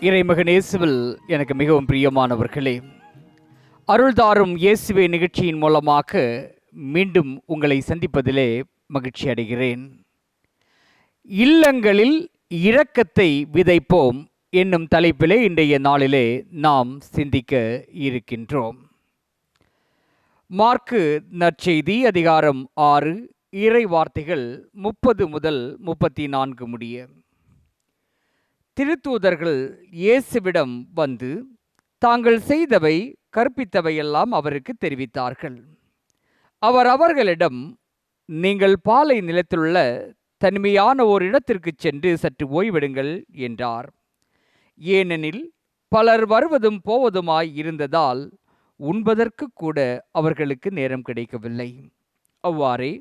இறைமகன் இயேசுவில் எனக்கு மிகவும் பிரியமானவர்களே, அருள்தாரும் இயேசுவே நிகழ்ச்சியின் மூலமாக மீண்டும் உங்களை சந்திப்பதிலே மகிழ்ச்சி அடைகிறேன். இல்லங்களில் இரக்கத்தை விதைப்போம் என்னும் தலைப்பிலே இன்றைய நாளிலே நாம் சிந்திக்க இருக்கின்றோம். மார்க்கு நற்செய்தி அதிகாரம் 6 இறை வார்த்தைகள் 30 முதல் 34 முடிய. திருத்தூதர்கள் இயேசுவிடம் வந்து தாங்கள் செய்தவை கற்பித்தவையெல்லாம் அவருக்கு தெரிவித்தார்கள். அவர் அவர்களிடம், நீங்கள் பாலை நிலத்திலுள்ள தனிமையான ஓர் இடத்திற்கு சென்று சற்று ஓய்வெடுங்கள் என்றார். ஏனெனில் பலர் வருவதும் போவதுமாய் இருந்ததால் உண்பதற்கு கூட அவர்களுக்கு நேரம் கிடைக்கவில்லை. அவ்வாறே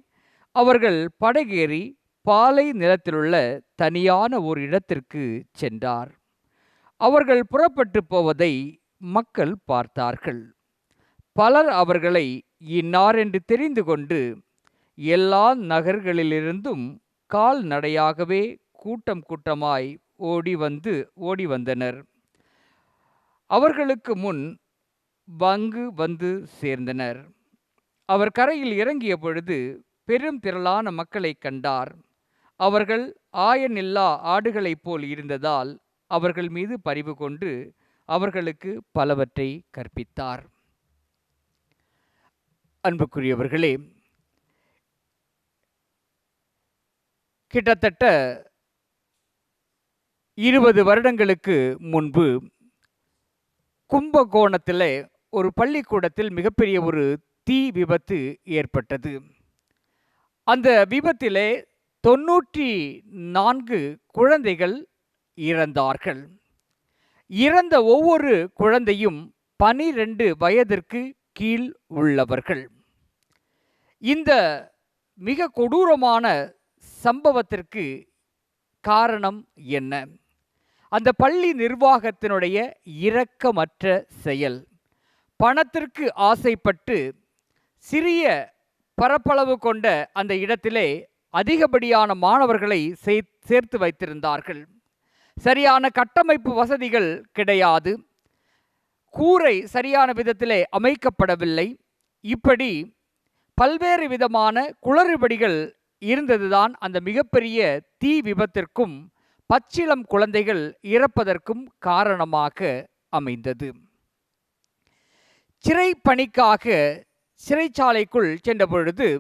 அவர்கள் படகேறி பாலை நிலத்திலுள்ள தனியான ஒரு இடத்திற்கு சென்றார். அவர்கள் புறப்பட்டு போவதை மக்கள் பார்த்தார்கள். பலர் அவர்களை இன்னார் என்று தெரிந்து கொண்டு எல்லா நகர்களிலிருந்தும் கால்நடையாகவே கூட்டம் கூட்டமாய் ஓடி வந்தனர். அவர்களுக்கு முன் வந்து சேர்ந்தனர். அவர் கரையில் இறங்கிய பொழுது பெரும் திரளான மக்களை கண்டார். அவர்கள் ஆயனில்லா ஆடுகளைப் போல் இருந்ததால் அவர்கள் மீது பரிவு கொண்டு அவர்களுக்கு பலவற்றை கற்பித்தார். அன்புக்குரியவர்களே, கிட்டத்தட்ட 20 வருடங்களுக்கு முன்பு கும்பகோணத்திலே ஒரு பள்ளிக்கூடத்தில் மிகப்பெரிய ஒரு தீ விபத்து ஏற்பட்டது. அந்த விபத்திலே 94 குழந்தைகள் இறந்தார்கள். இறந்த ஒவ்வொரு குழந்தையும் 12 வயதிற்கு கீழ் உள்ளவர்கள். இந்த மிக கொடூரமான சம்பவத்திற்கு காரணம் என்ன? அந்த பள்ளி நிர்வாகத்தினுடைய இரக்கமற்ற செயல். பணத்திற்கு ஆசைப்பட்டு சிறிய பரப்பளவு கொண்ட அந்த இடத்திலே அதிகப்படியான மாணவர்களை சேர்த்து வைத்திருந்தார்கள். சரியான கட்டமைப்பு வசதிகள் கிடையாது. கூரை சரியான விதத்திலே அமைக்கப்படவில்லை. இப்படி பல்வேறு விதமான குளறுபடிகள் இருந்ததுதான் அந்த மிகப்பெரிய தீ விபத்திற்கும் பச்சிளம் குழந்தைகள் இறப்பதற்கும் காரணமாக அமைந்தது. சிறை பணிக்காக சிறைச்சாலைக்குள் சென்ற பொழுது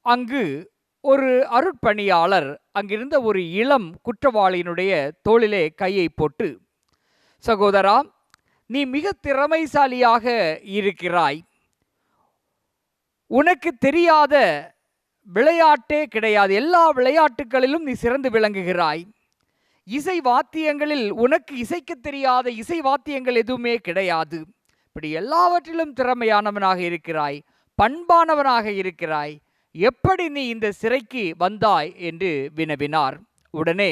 அங்கு ஒரு அருட்பணியாளர் அங்கிருந்த ஒரு இளம் குற்றவாளியினுடைய தோளிலே கையை போட்டு, சகோதரா, நீ மிக திறமைசாலியாக இருக்கிறாய். உனக்கு தெரியாத விளையாட்டே கிடையாது. எல்லா விளையாட்டுகளிலும் நீ சிறந்து விளங்குகிறாய். இசை வாத்தியங்களில் உனக்கு இசைக்க தெரியாத இசை வாத்தியங்கள் எதுவுமே கிடையாது. இப்படி எல்லாவற்றிலும் திறமையானவனாக இருக்கிறாய், பண்பானவனாக இருக்கிறாய். எப்படி நீ இந்த சிறைக்கு வந்தாய் என்று வினவினார். உடனே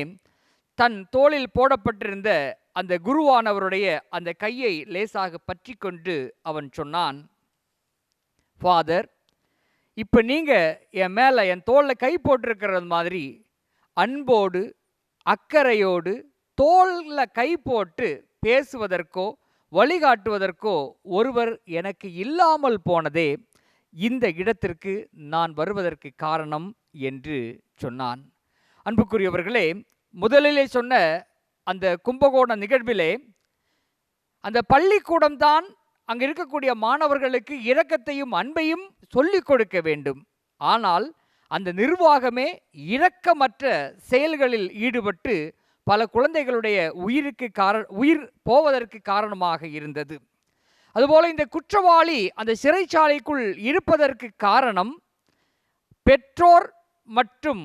தன் தோளில் போடப்பட்டிருந்த அந்த குருவானவருடைய அந்த கையை லேசாக பற்றி கொண்டு அவன் சொன்னான், ஃபாதர், இப்போ நீங்கள் என் மேலே என் தோளில் கை போட்டிருக்கிறது மாதிரி அன்போடு அக்கறையோடு தோளில் கை போட்டு பேசுவதற்கோ வழிகாட்டுவதற்கோ ஒருவர் எனக்கு இல்லாமல் போனதே இந்த இடத்திற்கு நான் வருவதற்கு காரணம் என்று சொன்னான். அன்புக்குரியவர்களே, முதலிலே சொன்ன அந்த கும்பகோண நிகழ்விலே அந்த பள்ளிக்கூடம்தான் அங்கே இருக்கக்கூடிய மாணவர்களுக்கு இரக்கத்தையும் அன்பையும் சொல்லிக் கொடுக்க வேண்டும். ஆனால் அந்த நிர்வாகமே இரக்கமற்ற செயல்களில் ஈடுபட்டு பல குழந்தைகளுடைய உயிர் போவதற்கு காரணமாக இருந்தது. அதுபோல இந்த குற்றவாளி அந்த சிறைச்சாலைக்குள் இருப்பதற்கு காரணம் பெற்றோர் மற்றும்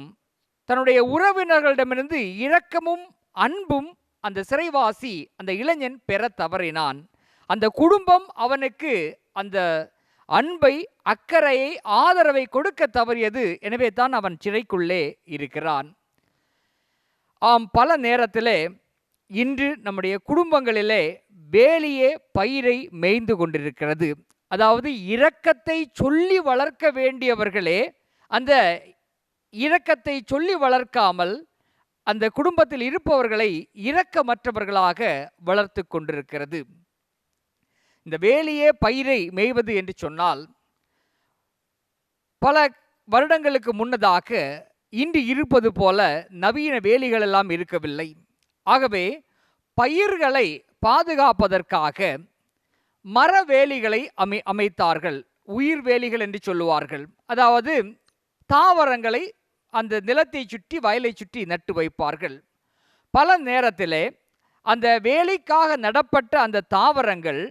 தன்னுடைய உறவினர்களிடமிருந்து இரக்கமும் அன்பும் அந்த சிறைவாசி அந்த இளைஞன் பெற தவறினான். அந்த குடும்பம் அவனுக்கு அந்த அன்பை, அக்கறையை, ஆதரவை கொடுக்க தவறியது. எனவே தான் அவன் சிறைக்குள்ளே இருக்கிறான். ஆம், பல நேரத்திலே இன்று நம்முடைய குடும்பங்களிலே வேலியே பயிரை மேய்ந்து கொண்டிருக்கிறது. அதாவது இரக்கத்தை சொல்லி வளர்க்க வேண்டியவர்களே அந்த இரக்கத்தை சொல்லி வளர்க்காமல் அந்த குடும்பத்தில் இருப்பவர்களை இரக்கமற்றவர்களாக வளர்த்து கொண்டிருக்கிறது. இந்த வேலியே பயிரை மேய்வது என்று சொன்னால், பல வருடங்களுக்கு முன்னதாக இன்று இருப்பது போல நவீன வேலிகள் எல்லாம் இருக்கவில்லை. ஆகவே பயிர்களை பாதுகாப்பதற்காக மரவேலிகளை அமைத்தார்கள். உயிர் வேலிகள் என்று சொல்லுவார்கள். அதாவது தாவரங்களை அந்த நிலத்தை சுற்றி, வயலை சுற்றி நட்டு வைப்பார்கள். பல நேரத்திலே அந்த வேலிக்காக நடப்பட்ட அந்த தாவரங்கள்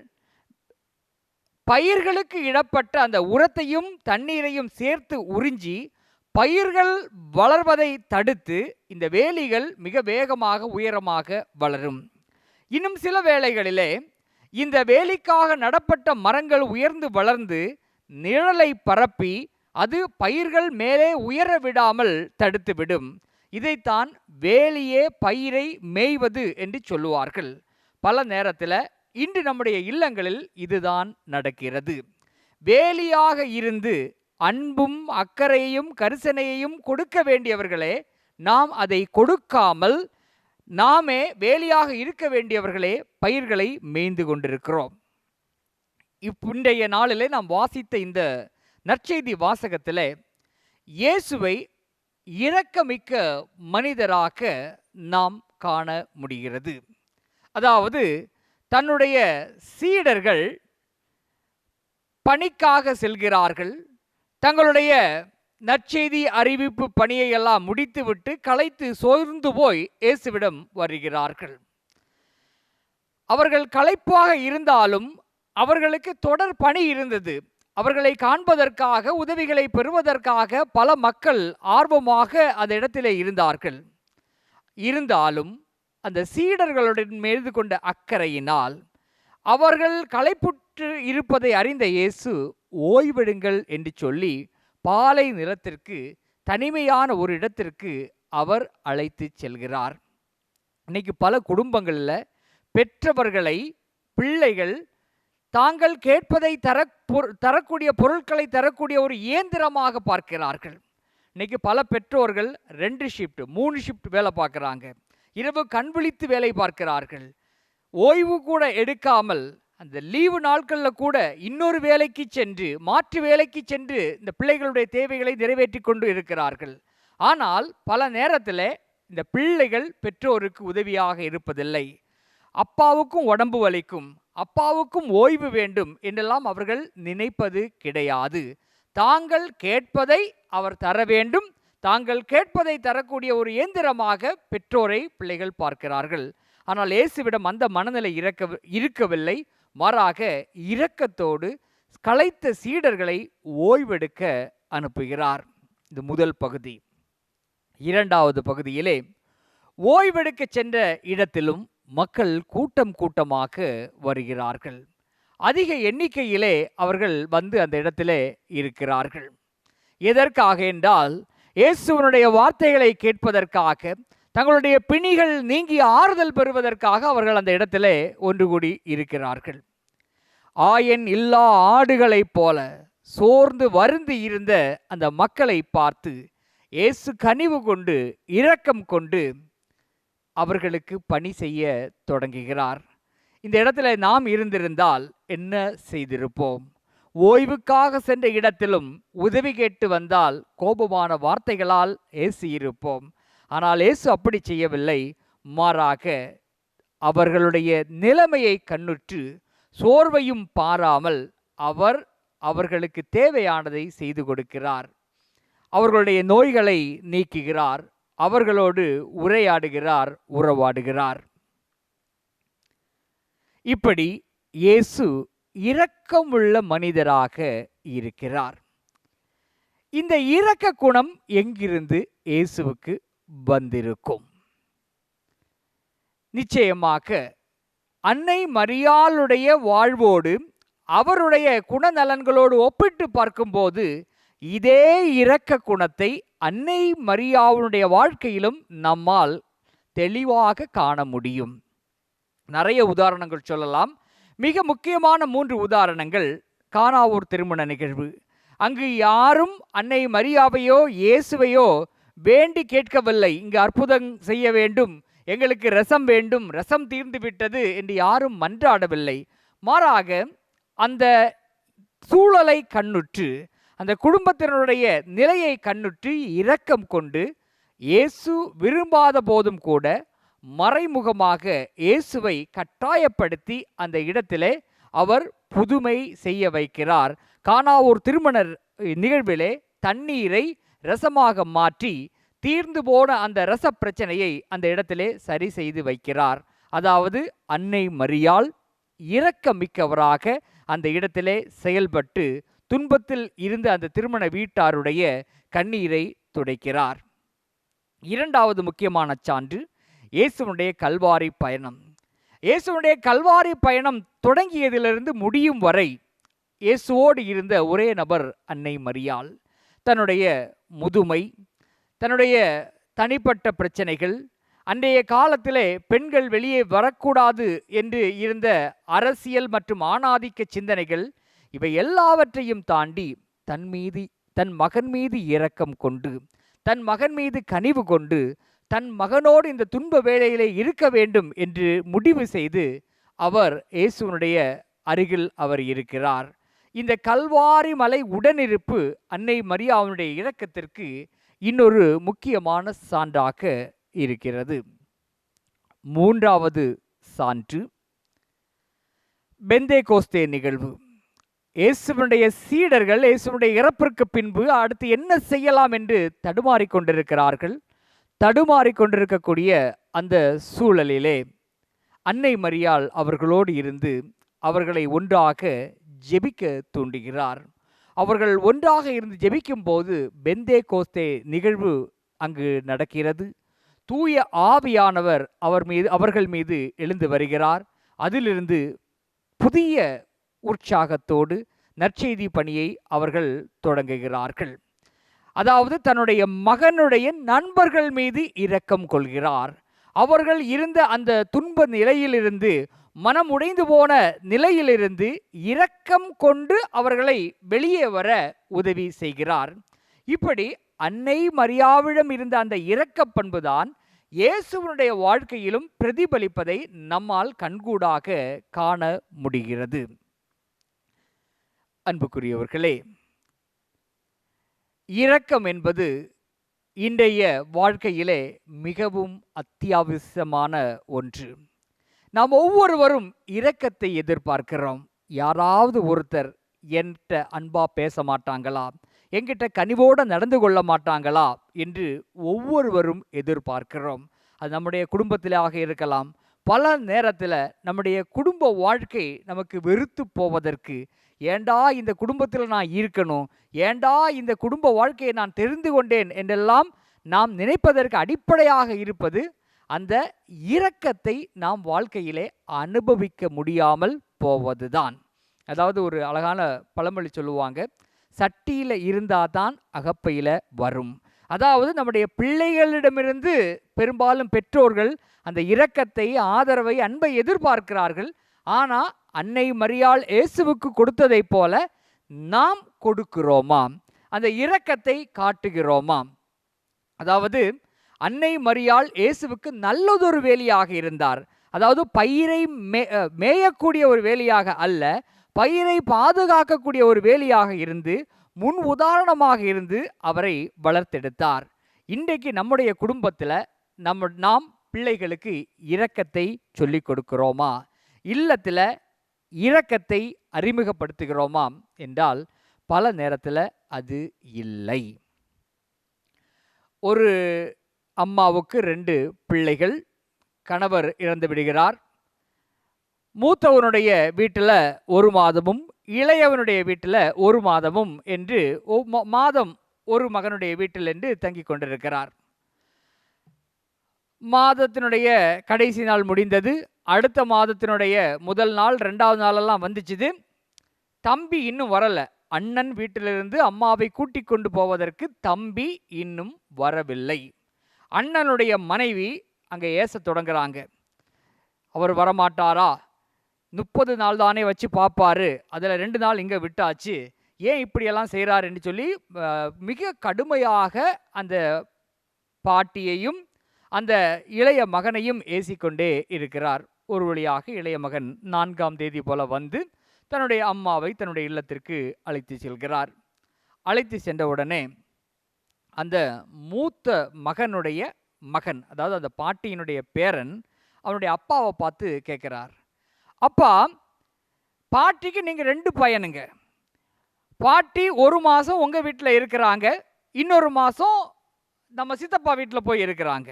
பயிர்களுக்கு இடப்பட்ட அந்த உரத்தையும் தண்ணீரையும் சேர்த்து உறிஞ்சி பயிர்கள் வளர்வதை தடுத்து இந்த வேலிகள் மிக வேகமாக உயரமாக வளரும். இன்னும் சில வேளைகளிலே இந்த வேலிக்காக நடப்பட்ட மரங்கள் உயர்ந்து வளர்ந்து நிழலை பரப்பி அது பயிர்கள் மேலே உயர விடாமல் தடுத்துவிடும். இதைத்தான் வேலியே பயிரை மேய்வது என்று சொல்லுவார்கள். பல நேரத்தில் இன்று நம்முடைய இல்லங்களில் இதுதான் நடக்கிறது. வேலியாக இருந்து அன்பும் அக்கறையையும் கரிசனையையும் கொடுக்க வேண்டியவர்களே நாம் அதை கொடுக்காமல், நாமே வேலியாக இருக்க வேண்டியவர்களே பயிர்களை மேய்ந்து கொண்டிருக்கிறோம். இன்றைய நாளிலே நாம் வாசித்த இந்த நற்செய்தி வாசகத்தில் இயேசுவை இரக்கமிக்க மனிதராக நாம் காண முடிகிறது. அதாவது தன்னுடைய சீடர்கள் பணிக்காக செல்கிறார்கள். தங்களுடைய நற்செய்தி அறிவிப்பு பணியை எல்லாம் முடித்துவிட்டு களைத்து சோர்ந்து போய் இயேசுவிடம் வருகிறார்கள். அவர்கள் களைப்பாக இருந்தாலும் அவர்களுக்கு தொடர் பணி இருந்தது. அவர்களை காண்பதற்காக, உதவிகளை பெறுவதற்காக பல மக்கள் ஆர்வமாக அந்த இடத்திலே இருந்தார்கள். இருந்தாலும் அந்த சீடர்களுடன் மீது கொண்ட அக்கறையினால் அவர்கள் களைப்புற்று இருப்பதை அறிந்த இயேசு ஓய்வெடுங்கள் என்று சொல்லி பாலை நிலத்திற்கு, தனிமையான ஒரு இடத்திற்கு அவர் அழைத்து செல்கிறார். இன்னைக்கு பல குடும்பங்களில் பெற்றவர்களை பிள்ளைகள் தாங்கள் கேட்பதை தரக்கூடிய பொருட்களை தரக்கூடிய ஒரு இயந்திரமாக பார்க்கிறார்கள். இன்னைக்கு பல பெற்றோர்கள் 2 ஷிஃப்ட் 3 ஷிஃப்ட் வேலை பார்க்குறாங்க. இரவு கண்விழித்து வேலை பார்க்கிறார்கள். ஓய்வு கூட எடுக்காமல் அந்த லீவு நாட்களில் கூட இன்னொரு வேலைக்கு சென்று, மாற்று வேலைக்கு சென்று இந்த பிள்ளைகளுடைய தேவைகளை நிறைவேற்றி கொண்டு இருக்கிறார்கள். ஆனால் பல நேரத்தில் இந்த பிள்ளைகள் பெற்றோருக்கு உதவியாக இருப்பதில்லை. அப்பாவுக்கும் உடம்பு வலிக்கும், அப்பாவுக்கும் ஓய்வு வேண்டும் என்றெல்லாம் அவர்கள் நினைப்பது கிடையாது. தாங்கள் கேட்பதை அவர் தர வேண்டும், தாங்கள் கேட்பதை தரக்கூடிய ஒரு இயந்திரமாக பெற்றோரை பிள்ளைகள் பார்க்கிறார்கள். ஆனால் இயேசுவிடம் அந்த மனநிலை இருக்கவில்லை. மாறாக இரக்கத்தோடு களைத்த சீடர்களை ஓய்வெடுக்க அனுப்புகிறார். இது முதல் பகுதி. இரண்டாவது பகுதியிலே ஓய்வெடுக்க சென்ற இடத்திலும் மக்கள் கூட்டம் கூட்டமாக வருகிறார்கள். அதிக எண்ணிக்கையிலே அவர்கள் வந்து அந்த இடத்திலே இருக்கிறார்கள். எதற்காக என்றால் இயேசுவினுடைய வார்த்தைகளை கேட்பதற்காக, தங்களுடைய பிணிகள் நீங்கி ஆறுதல் பெறுவதற்காக அவர்கள் அந்த இடத்திலே ஒன்று கூடி இருக்கிறார்கள். ஆயன் இல்லா ஆடுகளைப் போல சோர்ந்து வருந்தி இருந்த அந்த மக்களை பார்த்து இயேசு கனிவு கொண்டு இரக்கம் கொண்டு அவர்களுக்கு பணி செய்ய தொடங்குகிறார். இந்த இடத்துல நாம் இருந்திருந்தால் என்ன செய்திருப்போம்? ஓய்வுக்காக சென்ற இடத்திலும் உதவி கேட்டு வந்தால் கோபமான வார்த்தைகளால் ஏசியிருப்போம். ஆனால் இயேசு அப்படி செய்யவில்லை. மாறாக அவர்களுடைய நிலைமையை கண்ணுற்று சோர்வையும் பாராமல் அவர் அவர்களுக்கு தேவையானதை செய்து கொடுக்கிறார். அவர்களுடைய நோய்களை நீக்குகிறார். அவர்களோடு உரையாடுகிறார், உறவாடுகிறார். இப்படி இயேசு இரக்கமுள்ள மனிதராக இருக்கிறார். இந்த இரக்க குணம் எங்கிருந்து இயேசுவுக்கு வந்திருக்கும்? நிச்சயமாக அன்னை மரியாளுடைய வாழ்வோடு அவருடைய குணநலன்களோடு ஒப்பிட்டு பார்க்கும்போது இதே இரக்க குணத்தை அன்னை மரியாவுடைய வாழ்க்கையிலும் நம்மால் தெளிவாக காண முடியும். நிறைய உதாரணங்கள் சொல்லலாம். மிக முக்கியமான 3 உதாரணங்கள். கானாவூர் திருமண நிகழ்வு. அங்கு யாரும் அன்னை மரியாவையோ இயேசுவையோ வேண்டி கேட்கவில்லை. இங்கு அற்புதம் செய்ய வேண்டும், எங்களுக்கு ரசம் வேண்டும், ரசம் தீர்ந்து விட்டது என்று யாரும் மன்றாடவில்லை. மாறாக அந்த சூழலை கண்ணுற்று, அந்த குடும்பத்தினருடைய நிலையை கண்ணுற்று இரக்கம் கொண்டு, இயேசு விரும்பாத போதும் கூட மறைமுகமாக இயேசுவை கட்டாயப்படுத்தி அந்த இடத்திலே அவர் புதுமை செய்ய வைக்கிறார். கானாவூர் திருமண நிகழ்விலே தண்ணீரை ரசமாக மாற்றி தீர்ந்து போன அந்த ரச பிரச்சனையை அந்த இடத்திலே சரி செய்து வைக்கிறார். அதாவது அன்னை மரியாள் இரக்கமிக்கவராக அந்த இடத்திலே செயல்பட்டு துன்பத்தில் இருந்த அந்த திருமண வீட்டாருடைய கண்ணீரை துடைக்கிறார். இரண்டாவது முக்கியமான சான்று இயேசுவுடைய கல்வாரி பயணம். இயேசுவுடைய கல்வாரி பயணம் தொடங்கியதிலிருந்து முடியும் வரை இயேசுவோடு இருந்த ஒரே நபர் அன்னை மரியாள். தன்னுடைய முதுமை, தன்னுடைய தனிப்பட்ட பிரச்சனைகள், அன்றைய காலத்திலே பெண்கள் வெளியே வரக்கூடாது என்று இருந்த அரசியல் மற்றும் ஆணாதிக்க சிந்தனைகள், இவை எல்லாவற்றையும் தாண்டி தன் மகன் மீது இரக்கம் கொண்டு, தன் மகன் மீது கனிவு கொண்டு, தன் மகனோடு இந்த துன்ப வேளையிலே இருக்க வேண்டும் என்று முடிவு செய்து அவர் இயேசுவினுடைய அருகில் அவர் இருக்கிறார். இந்த கல்வாரி மலை உடனிருப்பு அன்னை மரியாவுடைய இரக்கத்திற்கு இன்னொரு முக்கியமான சான்றாக இருக்கிறது. மூன்றாவது சான்று பெந்தேகோஸ்தே நிகழ்வு. இயேசுவினுடைய சீடர்கள் இயேசுவினுடைய இறப்பிற்கு பின்பு அடுத்து என்ன செய்யலாம் என்று தடுமாறிக்கொண்டிருக்கிறார்கள். தடுமாறிக்கொண்டிருக்கக்கூடிய அந்த சூழலிலே அன்னை மரியாள் அவர்களோடு இருந்து அவர்களை ஒன்றாக ஜெபிக்க தூண்டுகிறார். அவர்கள் ஒன்றாக இருந்து ஜெபிக்கும் போது பெந்தேகோஸ்தே நிகழ்வு அங்கு நடக்கிறது. தூய ஆவியானவர் அவர்கள் மீது எழுந்து வருகிறார். அதிலிருந்து புதிய உற்சாகத்தோடு நற்செய்தி பணியை அவர்கள் தொடங்குகிறார்கள். அதாவது தன்னுடைய மகனுடைய நண்பர்கள் மீது இரக்கம் கொள்கிறார். அவர்கள் இருந்த அந்த துன்ப நிலையிலிருந்து, மனம் உடைந்து போன நிலையிலிருந்து இரக்கம் கொண்டு அவர்களை வெளியே வர உதவி செய்கிறார். இப்படி அன்னை மரியாவிடம் இருந்த அந்த இரக்க பண்புதான் இயேசுவினுடைய வாழ்க்கையிலும் பிரதிபலிப்பதை நம்மால் கண்கூடாக காண முடிகிறது. அன்புக்குரியவர்களே, இரக்கம் என்பது இன்றைய வாழ்க்கையிலே மிகவும் அத்தியாவசியமான ஒன்று. நாம் ஒவ்வொருவரும் இரக்கத்தை எதிர்பார்க்கிறோம். யாராவது ஒருத்தர் என்கிட்ட அன்பா பேச மாட்டாங்களா, என்கிட்ட கனிவோடு நடந்து கொள்ள மாட்டாங்களா என்று ஒவ்வொருவரும் எதிர்பார்க்கிறோம். அது நம்முடைய குடும்பத்திலாக இருக்கலாம். பல நேரத்தில் நம்முடைய குடும்ப வாழ்க்கை நமக்கு வெறுத்து போவதற்கு, ஏண்டா இந்த குடும்பத்தில் நான் இருக்கணும், ஏண்டா இந்த குடும்ப வாழ்க்கையை நான் தெரிந்து கொண்டேன் என்றெல்லாம் நாம் நினைப்பதற்கு அடிப்படையாக இருப்பது அந்த இரக்கத்தை நாம் வாழ்க்கையிலே அனுபவிக்க முடியாமல் போவதுதான். அதாவது ஒரு அழகான பழமொழி சொல்லுவாங்க, சட்டியில் இருந்தால் தான் அகப்பையில் வரும். அதாவது நம்முடைய பிள்ளைகளிடமிருந்து பெரும்பாலும் பெற்றோர்கள் அந்த இரக்கத்தை, ஆதரவை, அன்பை எதிர்பார்க்கிறார்கள். ஆனால் அன்னை மரியாள் இயேசுவுக்கு கொடுத்ததை போல நாம் கொடுக்கிறோமா? அந்த இரக்கத்தை காட்டுகிறோமா? அதாவது அன்னை மரியாள் இயேசுவுக்கு நல்லதொரு வேலியாக இருந்தார். அதாவது பயிரை மேயக்கூடிய ஒரு வேலியாக அல்ல, பயிரை பாதுகாக்கக்கூடிய ஒரு வேலியாக இருந்து முன் உதாரணமாக இருந்து அவரை வளர்த்தெடுத்தார். இன்றைக்கு நம்முடைய குடும்பத்தில் நாம் பிள்ளைகளுக்கு இரக்கத்தை சொல்லிக் கொடுக்கிறோமா? இல்லத்தில் இரக்கத்தை அறிமுகப்படுத்துகிறோமா என்றால் பல நேரத்தில் அது இல்லை. ஒரு அம்மாவுக்கு 2 பிள்ளைகள். கணவர் இறந்து விடுகிறார். மூத்தவனுடைய வீட்டில் 1 மாதமும், இளையவனுடைய வீட்டில் 1 மாதமும் என்று மாதம் ஒரு மகனுடைய வீட்டில் என்று தங்கி கொண்டிருக்கிறார். மாதத்தினுடைய கடைசி நாள் முடிந்தது. அடுத்த மாதத்தினுடைய முதல் நாள், 2வது நாளெல்லாம் வந்துச்சுது. தம்பி இன்னும் வரலை. அண்ணன் வீட்டிலிருந்து அம்மாவை கூட்டிக் கொண்டு போவதற்கு தம்பி இன்னும் வரவில்லை. அண்ணனுடைய மனைவி அங்கே ஏச தொடங்குறாங்க. அவர் வரமாட்டாரா? 30 நாள் தானே வச்சு பார்ப்பாரு, அதில் 2 நாள் இங்கே விட்டாச்சு, ஏன் இப்படியெல்லாம் செய்கிறார் என்று சொல்லி மிக கடுமையாக அந்த பாட்டியையும் அந்த இளைய மகனையும் ஏசிக்கொண்டே இருக்கிறார். ஒரு வழியாக இளைய மகன் 4ஆம் தேதி போல வந்து தன்னுடைய அம்மாவை தன்னுடைய இல்லத்திற்கு அழைத்து செல்கிறார். அழைத்து சென்றவுடனே அந்த மூத்த மகனுடைய மகன், அதாவது அந்த பாட்டியினுடைய பேரன், அவனுடைய அப்பாவை பார்த்து கேட்கிறார், அப்பா, பாட்டிக்கு நீங்கள் 2 பையனுங்க. பாட்டி ஒரு மாதம் உங்கள் வீட்டில் இருக்கிறாங்க, இன்னொரு மாதம் நம்ம சித்தப்பா வீட்டில் போய் இருக்கிறாங்க.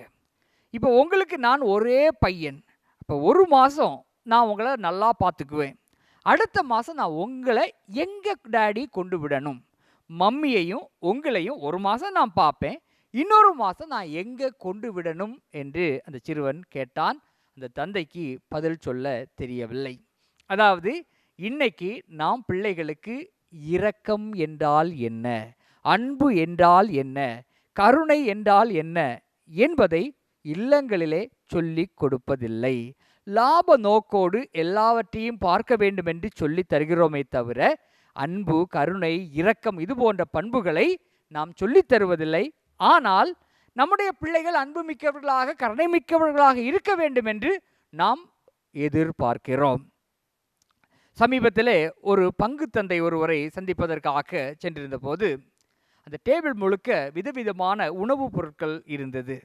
இப்போ உங்களுக்கு நான் ஒரே பையன். இப்போ ஒரு மாதம் நான் உங்களை நல்லா பார்த்துக்குவேன். அடுத்த மாதம் நான் உங்களை எங்கள் டேடி கொண்டு விடணும். மம்மியையும் உங்களையும் ஒரு மாதம் நான் பார்ப்பேன், இன்னொரு மாதம் நான் எங்கே கொண்டு விடணும் என்று அந்த சிறுவன் கேட்டான். அந்த தந்தைக்கு பதில் சொல்ல தெரியவில்லை. அதாவது இன்னைக்கு நாம் பிள்ளைகளுக்கு இரக்கம் என்றால் என்ன, அன்பு என்றால் என்ன, கருணை என்றால் என்ன என்பதை இல்லங்களிலே சொல்லிக் கொடுப்பதில்லை. லாப நோக்கோடு எல்லாவற்றையும் பார்க்க வேண்டும் என்று சொல்லி தருகிறோமே தவிர அன்பு, கருணை, இரக்கம் இது போன்ற பண்புகளை நாம் சொல்லித் தருவதில்லை. ஆனால் நம்முடைய பிள்ளைகள் அன்பு மிக்கவர்களாக, கருணை மிக்கவர்களாக இருக்க வேண்டும் என்று நாம் எதிர்பார்க்கிறோம். சமீபத்திலே ஒரு பங்கு தந்தை ஒருவரை சந்திப்பதற்காக சென்றிருந்த போது அந்த டேபிள் முழுக்க விதவிதமான உணவுப் பொருட்கள் இருந்தது.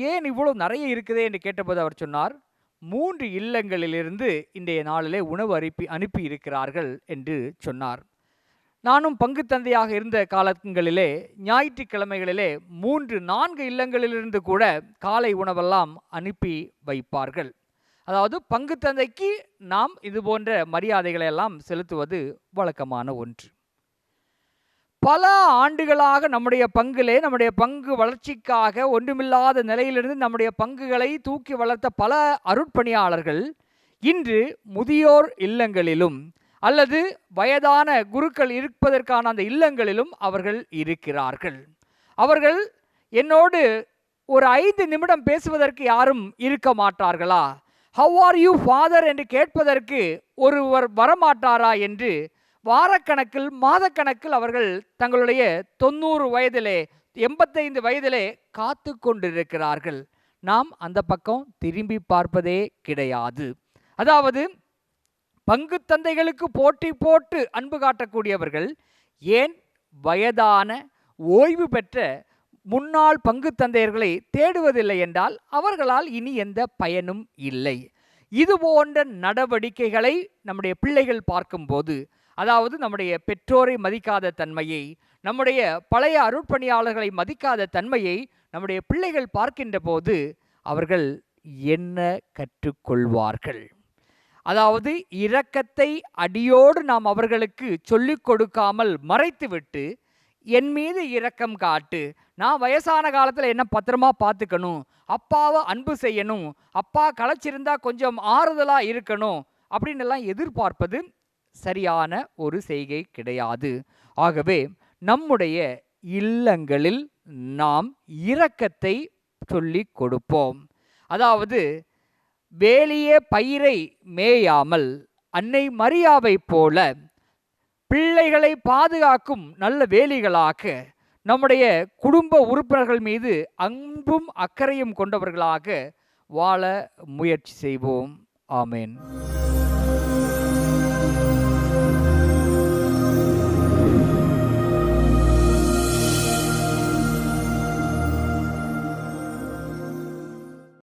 ஏன் இவ்வளோ நிறைய இருக்குதே என்று கேட்டபோது அவர் சொன்னார், 3 இல்லங்களிலிருந்து இன்றைய நாளிலே உணவு அனுப்பி இருக்கிறார்கள் என்று சொன்னார். நானும் பங்கு தந்தையாக இருந்த காலங்களிலே ஞாயிற்றுக்கிழமைகளிலே 3-4 இல்லங்களிலிருந்து கூட காலை உணவெல்லாம் அனுப்பி வைப்பார்கள். அதாவது பங்கு தந்தைக்கு நாம் இது போன்ற மரியாதைகளை எல்லாம் செலுத்துவது வழக்கமான ஒன்று. பல ஆண்டுகளாக நம்முடைய பங்கிலே, நம்முடைய பங்கு வளர்ச்சிக்காக ஒன்றுமில்லாத நிலையிலிருந்து நம்முடைய பங்குகளை தூக்கி வளர்த்த பல அருட்பணியாளர்கள் இன்று முதியோர் இல்லங்களிலும் அல்லது வயதான குருக்கள் இருப்பதற்கான அந்த இல்லங்களிலும் அவர்கள் இருக்கிறார்கள். அவர்கள் என்னோடு ஒரு 5 நிமிடம் பேசுவதற்கு யாரும் இருக்க மாட்டார்களா? ஹவ் ஆர் யூ ஃபாதர் என்று கேட்பதற்கு ஒருவர் வரமாட்டாரா என்று வாரக்கணக்கில், மாதக்கணக்கில் அவர்கள் தங்களுடைய 90 வயதிலே, 85 வயதிலே காத்து கொண்டிருக்கிறார்கள். நாம் அந்த பக்கம் திரும்பி பார்ப்பதே கிடையாது. அதாவது பங்கு தந்தைகளுக்கு போட்டி போட்டு அன்பு காட்டக்கூடியவர்கள் ஏன் வயதான ஓய்வு பெற்ற முன்னாள் பங்கு தந்தையர்களை தேடுவதில்லை என்றால் அவர்களால் இனி எந்த பயனும் இல்லை. இது போன்ற நடவடிக்கைகளை நம்முடைய பிள்ளைகள் பார்க்கும்போது, அதாவது நம்முடைய பெற்றோரை மதிக்காத தன்மையை, நம்முடைய பழைய அருட்பணியாளர்களை மதிக்காத தன்மையை நம்முடைய பிள்ளைகள் பார்க்கின்ற போது அவர்கள் என்ன கற்றுக்கொள்வார்கள்? அதாவது இரக்கத்தை அடியோடு நாம் அவர்களுக்கு சொல்லிக் கொடுக்காமல் மறைத்துவிட்டு, என் மீது இரக்கம் காட்டு, நான் வயசான காலத்தில் என்ன பத்திரமா பார்த்துக்கணும், அப்பாவை அன்பு செய்யணும், அப்பா களைச்சிருந்தா கொஞ்சம் ஆறுதலாக இருக்கணும் அப்படின்னு எல்லாம் எதிர்பார்ப்பது சரியான ஒரு செய்கை கிடையாது. ஆகவே நம்முடைய இல்லங்களில் நாம் இரக்கத்தை சொல்லிக் கொடுப்போம். அதாவது வேலியே பயிரை மேயாமல் அன்னை மரியாவை போல பிள்ளைகளை பாதுகாக்கும் நல்ல வேலிகளாக நம்முடைய குடும்ப உறுப்பினர்கள் மீது அன்பும் அக்கறையும் கொண்டவர்களாக வாழ முயற்சி செய்வோம். ஆமேன்.